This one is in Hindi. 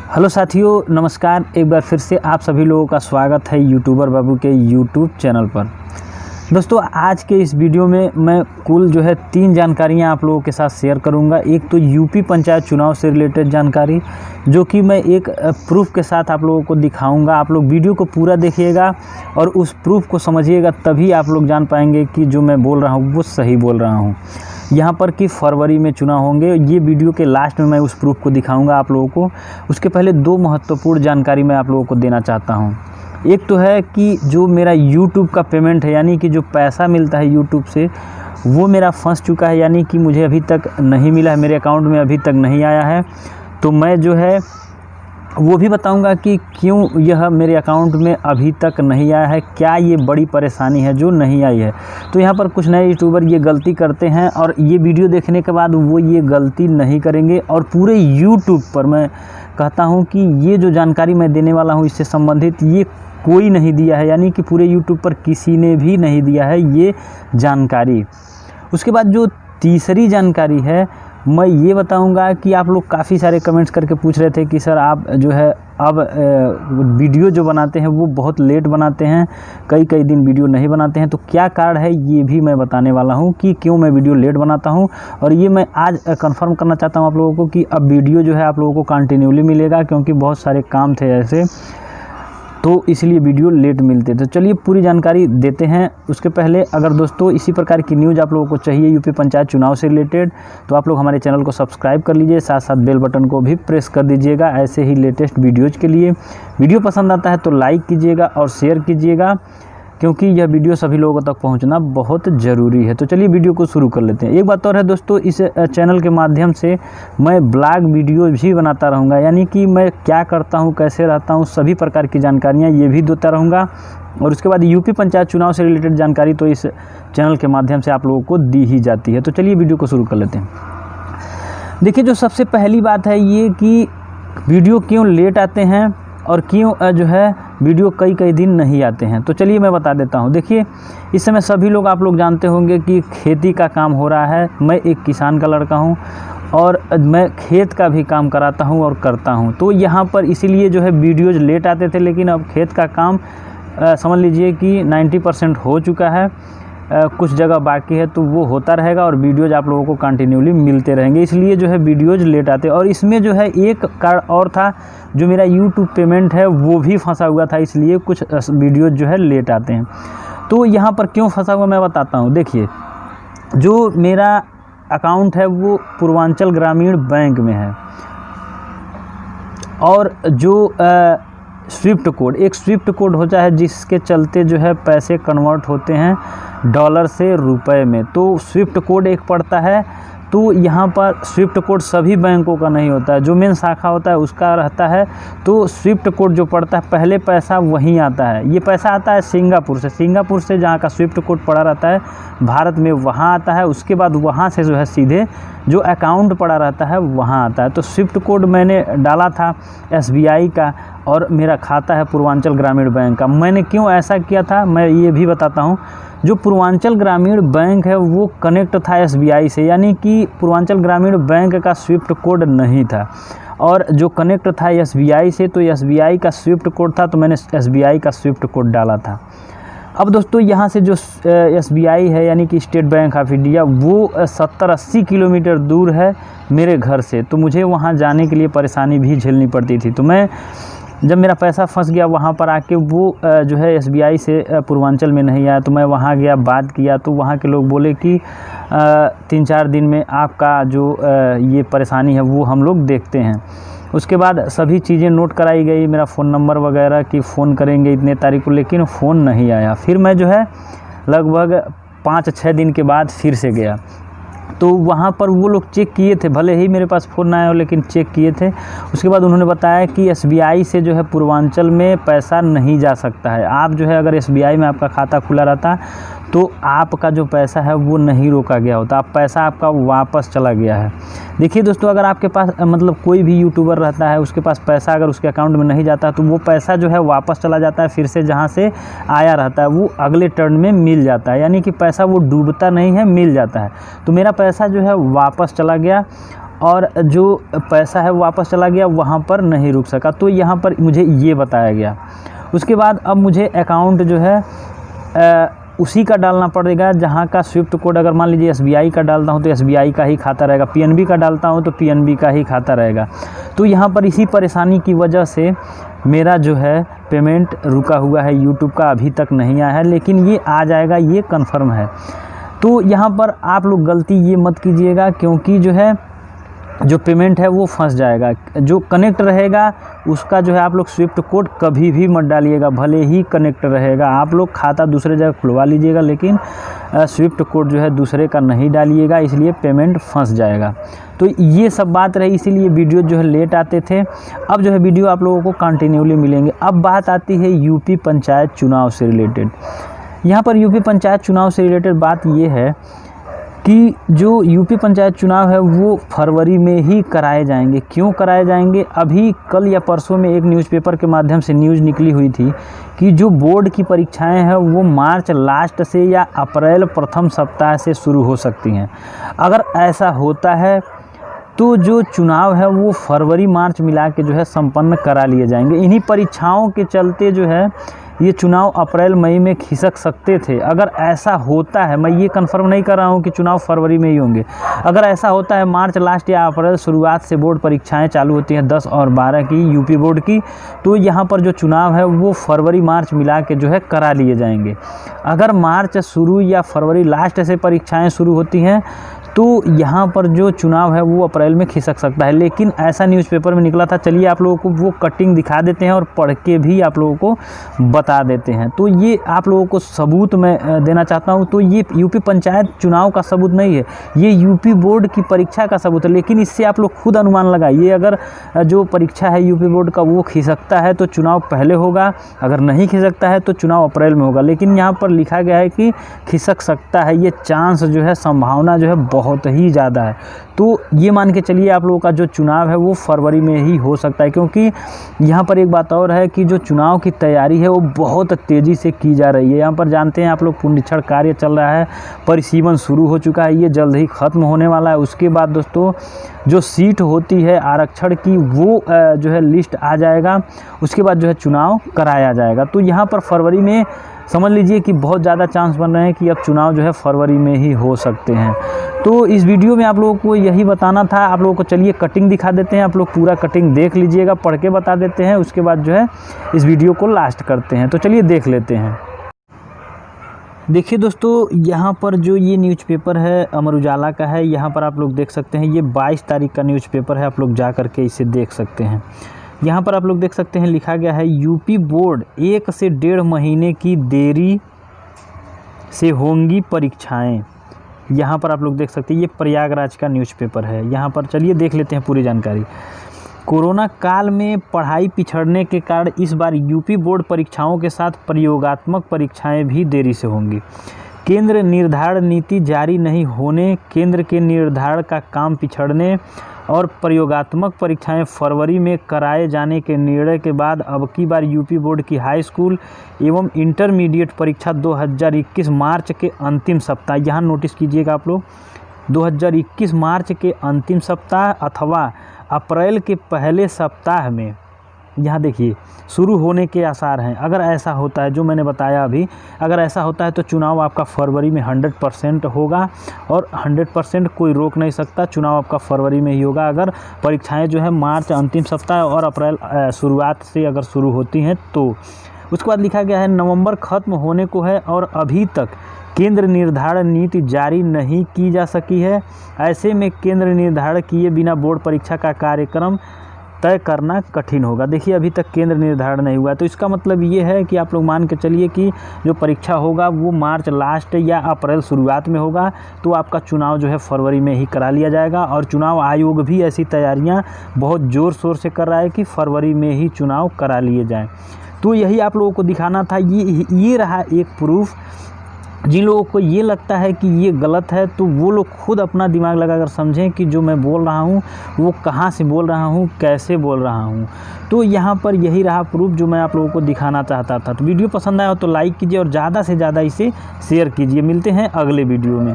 हेलो साथियों, नमस्कार। एक बार फिर से आप सभी लोगों का स्वागत है यूट्यूबर बाबू के यूट्यूब चैनल पर। दोस्तों, आज के इस वीडियो में मैं कुल 3 जानकारियां आप लोगों के साथ शेयर करूंगा। एक तो यूपी पंचायत चुनाव से रिलेटेड जानकारी, जो कि मैं एक प्रूफ के साथ आप लोगों को दिखाऊंगा। आप लोग वीडियो को पूरा देखिएगा और उस प्रूफ को समझिएगा, तभी आप लोग जान पाएंगे कि जो मैं बोल रहा हूँ वो सही बोल रहा हूँ। यहाँ पर कि फरवरी में चुनाव होंगे, ये वीडियो के लास्ट में मैं उस प्रूफ को दिखाऊंगा आप लोगों को। उसके पहले 2 महत्वपूर्ण जानकारी मैं आप लोगों को देना चाहता हूँ। एक तो है कि जो मेरा YouTube का पेमेंट है, यानी कि जो पैसा मिलता है YouTube से, वो मेरा फंस चुका है, यानी कि मुझे अभी तक नहीं मिला है, मेरे अकाउंट में अभी तक नहीं आया है। तो मैं जो है वो भी बताऊंगा कि क्यों यह मेरे अकाउंट में अभी तक नहीं आया है, क्या ये बड़ी परेशानी है जो नहीं आई है। तो यहाँ पर कुछ नए यूट्यूबर ये गलती करते हैं और ये वीडियो देखने के बाद वो ये गलती नहीं करेंगे। और पूरे यूट्यूब पर मैं कहता हूँ कि ये जो जानकारी मैं देने वाला हूँ इससे संबंधित ये कोई नहीं दिया है, यानी कि पूरे यूट्यूब पर किसी ने भी नहीं दिया है ये जानकारी। उसके बाद जो तीसरी जानकारी है, मैं ये बताऊंगा कि आप लोग काफ़ी सारे कमेंट्स करके पूछ रहे थे कि सर आप जो है अब वीडियो जो बनाते हैं वो बहुत लेट बनाते हैं, कई दिन वीडियो नहीं बनाते हैं। तो क्या कारण है ये भी मैं बताने वाला हूँ कि क्यों मैं वीडियो लेट बनाता हूँ। और ये मैं आज कंफर्म करना चाहता हूँ आप लोगों को कि अब वीडियो जो है आप लोगों को कंटिन्यूली मिलेगा, क्योंकि बहुत सारे काम थे ऐसे, तो इसलिए वीडियो लेट मिलते। तो चलिए पूरी जानकारी देते हैं। उसके पहले अगर दोस्तों इसी प्रकार की न्यूज़ आप लोगों को चाहिए यूपी पंचायत चुनाव से रिलेटेड, तो आप लोग हमारे चैनल को सब्सक्राइब कर लीजिए, साथ साथ बेल बटन को भी प्रेस कर दीजिएगा ऐसे ही लेटेस्ट वीडियोज़ के लिए। वीडियो पसंद आता है तो लाइक कीजिएगा और शेयर कीजिएगा, क्योंकि यह वीडियो सभी लोगों तक पहुंचना बहुत ज़रूरी है। तो चलिए वीडियो को शुरू कर लेते हैं। एक बात और है दोस्तों, इस चैनल के माध्यम से मैं ब्लॉग वीडियो भी बनाता रहूँगा, यानी कि मैं क्या करता हूँ, कैसे रहता हूँ, सभी प्रकार की जानकारियाँ ये भी देता रहूँगा। और उसके बाद यूपी पंचायत चुनाव से रिलेटेड जानकारी तो इस चैनल के माध्यम से आप लोगों को दी ही जाती है। तो चलिए वीडियो को शुरू कर लेते हैं। देखिए, जो सबसे पहली बात है ये कि वीडियो क्यों लेट आते हैं और क्यों जो है वीडियो कई दिन नहीं आते हैं। तो चलिए मैं बता देता हूं। देखिए, इस समय सभी लोग आप लोग जानते होंगे कि खेती का काम हो रहा है। मैं एक किसान का लड़का हूं और मैं खेत का भी काम कराता हूं और करता हूं। तो यहाँ पर इसीलिए जो है वीडियोज़ लेट आते थे, लेकिन अब खेत का काम समझ लीजिए कि 90% हो चुका है। कुछ जगह बाकी है तो वो होता रहेगा और वीडियोज़ आप लोगों को कंटिन्यूली मिलते रहेंगे, इसलिए जो है वीडियोज़ लेट आते। और इसमें जो है एक कारण और था, जो मेरा यूट्यूब पेमेंट है वो भी फंसा हुआ था, इसलिए कुछ वीडियोज़ जो है लेट आते हैं। तो यहाँ पर क्यों फंसा हुआ मैं बताता हूँ। देखिए, जो मेरा अकाउंट है वो पूर्वांचल ग्रामीण बैंक में है, और जो स्विफ्ट कोड, एक स्विफ्ट कोड होता है जिसके चलते जो है पैसे कन्वर्ट होते हैं डॉलर से रुपए में। तो स्विफ्ट कोड एक पड़ता है। तो यहाँ पर स्विफ्ट कोड सभी बैंकों का नहीं होता है, जो मेन शाखा होता है उसका रहता है। तो स्विफ्ट कोड जो पड़ता है, पहले पैसा वहीं आता है। ये पैसा आता है सिंगापुर से जहाँ का स्विफ्ट कोड पड़ा रहता है भारत में, वहाँ आता है। उसके बाद वहाँ से जो है सीधे जो अकाउंट पड़ा रहता है वहाँ आता है। तो स्विफ्ट कोड मैंने डाला था SBI का, और मेरा खाता है पूर्वांचल ग्रामीण बैंक का। मैंने क्यों ऐसा किया था मैं ये भी बताता हूँ। जो पूर्वांचल ग्रामीण बैंक है वो कनेक्ट था SBI से, यानी कि पूर्वांचल ग्रामीण बैंक का स्विफ्ट कोड नहीं था, और जो कनेक्ट था SBI से, तो SBI का स्विफ्ट कोड था, तो मैंने SBI का स्विफ्ट कोड डाला था। अब दोस्तों यहाँ से जो SBI है, यानी कि स्टेट बैंक ऑफ इंडिया, वो 70-80 किलोमीटर दूर है मेरे घर से। तो मुझे वहाँ जाने के लिए परेशानी भी झेलनी पड़ती थी। तो मैं जब मेरा पैसा फंस गया वहाँ पर आके, वो जो है SBI से पूर्वांचल में नहीं आया, तो मैं वहाँ गया, बात किया। तो वहाँ के लोग बोले कि 3-4 दिन में आपका जो ये परेशानी है वो हम लोग देखते हैं। उसके बाद सभी चीज़ें नोट कराई गई, मेरा फ़ोन नंबर वगैरह कि फ़ोन करेंगे इतने तारीख को, लेकिन फ़ोन नहीं आया। फिर मैं जो है लगभग 5-6 दिन के बाद फिर से गया, तो वहाँ पर वो लोग चेक किए थे, भले ही मेरे पास फ़ोन ना आया हो लेकिन चेक किए थे। उसके बाद उन्होंने बताया कि SBI से जो है पूर्वांचल में पैसा नहीं जा सकता है। आप जो है अगर SBI में आपका खाता खुला रहता तो आपका जो पैसा है वो नहीं रोका गया होता, आप पैसा आपका वापस चला गया है। देखिए दोस्तों, अगर आपके पास मतलब कोई भी यूट्यूबर रहता है, उसके पास पैसा अगर उसके अकाउंट में नहीं जाता तो वो पैसा जो है वापस चला जाता है, फिर से जहाँ से आया रहता है वो अगले टर्न में मिल जाता है, यानी कि पैसा वो डूबता नहीं है, मिल जाता है। तो मेरा पैसा जो है वापस चला गया। और जो पैसा है वापस चला गया, वहाँ पर नहीं रुक सका। तो यहाँ पर मुझे ये बताया गया। उसके बाद अब मुझे अकाउंट जो है उसी का डालना पड़ेगा जहाँ का स्विफ्ट कोड, अगर मान लीजिए SBI का डालता हूँ तो SBI का ही खाता रहेगा, PNB का डालता हूँ तो PNB का ही खाता रहेगा। तो यहाँ पर इसी परेशानी की वजह से मेरा जो है पेमेंट रुका हुआ है, यूट्यूब का अभी तक नहीं आया है, लेकिन ये आ जाएगा, ये कन्फर्म है। तो यहाँ पर आप लोग गलती ये मत कीजिएगा, क्योंकि जो है जो पेमेंट है वो फंस जाएगा। जो कनेक्ट रहेगा उसका जो है आप लोग स्विफ्ट कोड कभी भी मत डालिएगा, भले ही कनेक्ट रहेगा। आप लोग खाता दूसरे जगह खुलवा लीजिएगा, लेकिन स्विफ्ट कोड जो है दूसरे का नहीं डालिएगा, इसलिए पेमेंट फंस जाएगा। तो ये सब बात रही, इसीलिए वीडियो जो है लेट आते थे। अब जो है वीडियो आप लोगों को कंटिन्यूली मिलेंगे। अब बात आती है यूपी पंचायत चुनाव से रिलेटेड। यहाँ पर यूपी पंचायत चुनाव से रिलेटेड बात ये है कि जो यूपी पंचायत चुनाव है वो फरवरी में ही कराए जाएंगे। क्यों कराए जाएंगे? अभी कल या परसों में एक न्यूज़पेपर के माध्यम से न्यूज़ निकली हुई थी कि जो बोर्ड की परीक्षाएं हैं वो मार्च लास्ट से या अप्रैल प्रथम सप्ताह से शुरू हो सकती हैं। अगर ऐसा होता है तो जो चुनाव है वो फरवरी मार्च मिला के जो है संपन्न करा लिए जाएंगे। इन्हीं परीक्षाओं के चलते जो है ये चुनाव अप्रैल मई में खिसक सकते थे। अगर ऐसा होता है, मैं ये कंफर्म नहीं कर रहा हूँ कि चुनाव फरवरी में ही होंगे, अगर ऐसा होता है मार्च लास्ट या अप्रैल शुरुआत से बोर्ड परीक्षाएं चालू होती हैं 10 और 12 की यूपी बोर्ड की, तो यहाँ पर जो चुनाव है वो फरवरी मार्च मिला के जो है करा लिए जाएंगे। अगर मार्च शुरू या फरवरी लास्ट से परीक्षाएँ शुरू होती हैं तो यहाँ पर जो चुनाव है वो अप्रैल में खिसक सकता है। लेकिन ऐसा न्यूज़पेपर में निकला था। चलिए आप लोगों को वो कटिंग दिखा देते हैं और पढ़ के भी आप लोगों को बता देते हैं। तो ये आप लोगों को सबूत मैं देना चाहता हूँ। तो ये यूपी पंचायत चुनाव का सबूत नहीं है, ये यूपी बोर्ड की परीक्षा का सबूत है। लेकिन इससे आप लोग खुद अनुमान लगाइए, अगर जो परीक्षा है यूपी बोर्ड का वो खिसकता है तो चुनाव पहले होगा, अगर नहीं खिसकता है तो चुनाव अप्रैल में होगा। लेकिन यहाँ पर लिखा गया है कि खिसक सकता है, ये चांस जो है, संभावना जो है बहुत ही ज़्यादा है। तो ये मान के चलिए आप लोगों का जो चुनाव है वो फरवरी में ही हो सकता है। क्योंकि यहाँ पर एक बात और है कि जो चुनाव की तैयारी है वो बहुत तेज़ी से की जा रही है। यहाँ पर जानते हैं आप लोग पुनरीक्षण कार्य चल रहा है, परिसीमन शुरू हो चुका है, ये जल्द ही ख़त्म होने वाला है। उसके बाद दोस्तों जो सीट होती है आरक्षण की वो जो है लिस्ट आ जाएगा, उसके बाद जो है चुनाव कराया जाएगा। तो यहाँ पर फरवरी में समझ लीजिए कि बहुत ज़्यादा चांस बन रहे हैं कि अब चुनाव जो है फरवरी में ही हो सकते हैं। तो इस वीडियो में आप लोगों को यही बताना था। आप लोगों को चलिए कटिंग दिखा देते हैं, आप लोग पूरा कटिंग देख लीजिएगा, पढ़ के बता देते हैं, उसके बाद जो है इस वीडियो को लास्ट करते हैं। तो चलिए देख लेते हैं। देखिए दोस्तों, यहाँ पर जो ये न्यूज़पेपर है अमर उजाला का है, यहाँ पर आप लोग देख सकते हैं ये 22 तारीख का न्यूज़पेपर है। आप लोग जा करके इसे देख सकते हैं। यहाँ पर आप लोग देख सकते हैं लिखा गया है यूपी बोर्ड 1 से 1.5 महीने की देरी से होंगी परीक्षाएं। यहाँ पर आप लोग देख सकते हैं ये प्रयागराज का न्यूज़पेपर है। यहाँ पर चलिए देख लेते हैं पूरी जानकारी। कोरोना काल में पढ़ाई पिछड़ने के कारण इस बार यूपी बोर्ड परीक्षाओं के साथ प्रयोगात्मक परीक्षाएं भी देरी से होंगी। केंद्र निर्धारण नीति जारी नहीं होने, केंद्र के निर्धारण का काम पिछड़ने और प्रयोगात्मक परीक्षाएं फरवरी में कराए जाने के निर्णय के बाद अब की बार यूपी बोर्ड की हाई स्कूल एवं इंटरमीडिएट परीक्षा 2021 मार्च के अंतिम सप्ताह, यहाँ नोटिस कीजिएगा आप लोग, 2021 मार्च के अंतिम सप्ताह अथवा अप्रैल के पहले सप्ताह में, यहाँ देखिए, शुरू होने के आसार हैं। अगर ऐसा होता है जो मैंने बताया अभी, अगर ऐसा होता है तो चुनाव आपका फरवरी में 100% होगा और 100% कोई रोक नहीं सकता। चुनाव आपका फरवरी में ही होगा अगर परीक्षाएं जो है मार्च अंतिम सप्ताह और अप्रैल शुरुआत से अगर शुरू होती हैं तो। उसके बाद लिखा गया है नवंबर ख़त्म होने को है और अभी तक केंद्र निर्धारण नीति जारी नहीं की जा सकी है। ऐसे में केंद्र निर्धारण किए बिना बोर्ड परीक्षा का कार्यक्रम तय करना कठिन होगा। देखिए अभी तक केंद्र निर्धारण नहीं हुआ है, तो इसका मतलब ये है कि आप लोग मान के चलिए कि जो परीक्षा होगा वो मार्च लास्ट या अप्रैल शुरुआत में होगा। तो आपका चुनाव जो है फरवरी में ही करा लिया जाएगा और चुनाव आयोग भी ऐसी तैयारियां बहुत ज़ोर शोर से कर रहा है कि फरवरी में ही चुनाव करा लिए जाएँ। तो यही आप लोगों को दिखाना था। ये रहा एक प्रूफ। जिन लोगों को ये लगता है कि ये गलत है तो वो लोग खुद अपना दिमाग लगाकर समझें कि जो मैं बोल रहा हूँ वो कहाँ से बोल रहा हूँ, कैसे बोल रहा हूँ। तो यहाँ पर यही रहा प्रूफ जो मैं आप लोगों को दिखाना चाहता था। तो वीडियो पसंद आया हो तो लाइक कीजिए और ज़्यादा से ज़्यादा इसे शेयर कीजिए। मिलते हैं अगले वीडियो में।